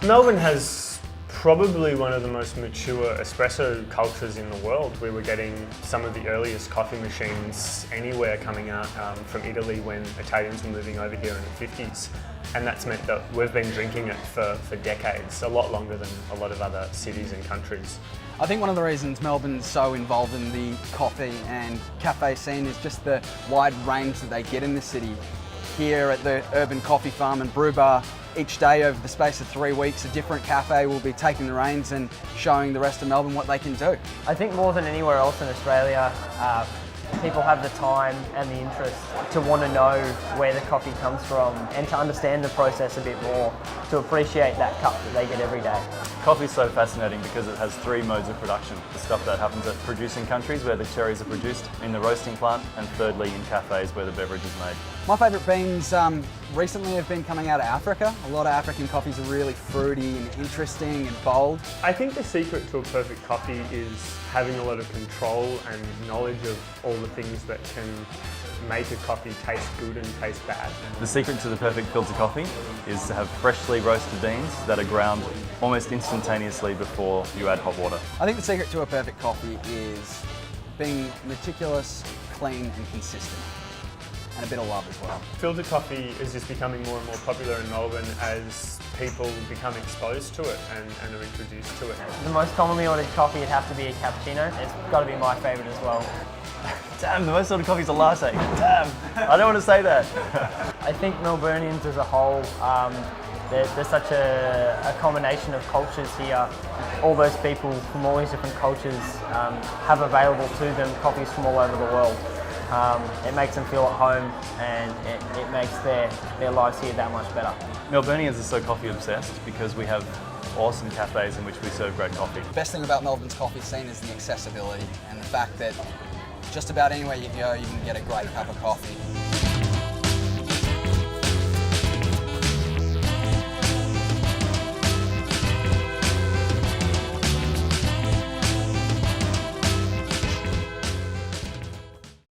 Melbourne has probably one of the most mature espresso cultures in the world. We were getting some of the earliest coffee machines anywhere coming out from Italy when Italians were moving over here in the 50s. And that's meant that we've been drinking it for decades, a lot longer than a lot of other cities and countries. I think one of the reasons Melbourne's so involved in the coffee and cafe scene is just the wide range that they get in the city. Here at the Urban Coffee Farm and Brew Bar, each day over the space of 3 weeks, a different cafe will be taking the reins and showing the rest of Melbourne what they can do. I think more than anywhere else in Australia, people have the time and the interest to want to know where the coffee comes from and to understand the process a bit more, to appreciate that cup that they get every day. Coffee is so fascinating because it has 3 modes of production. The stuff that happens at producing countries where the cherries are produced in the roasting plant, and thirdly in cafes where the beverage is made. My favourite beans recently have been coming out of Africa. A lot of African coffees are really fruity and interesting and bold. I think the secret to a perfect coffee is having a lot of control and knowledge of all the things that can make a coffee taste good and taste bad. The secret to the perfect filter coffee is to have freshly roasted beans that are ground almost instantaneously before you add hot water. I think the secret to a perfect coffee is being meticulous, clean and consistent. And a bit of love as well. Filter coffee is just becoming more and more popular in Melbourne as people become exposed to it and are introduced to it. The most commonly ordered coffee would have to be a cappuccino. It's got to be my favourite as well. Damn, the most ordered coffee is a latte. Damn, I don't want to say that. I think Melburnians as a whole, there's such a combination of cultures here. All those people from all these different cultures have available to them coffees from all over the world. It makes them feel at home and it makes their lives here that much better. Melburnians are so coffee obsessed because we have awesome cafes in which we serve great coffee. The best thing about Melbourne's coffee scene is the accessibility and the fact that just about anywhere you go you can get a great cup of coffee.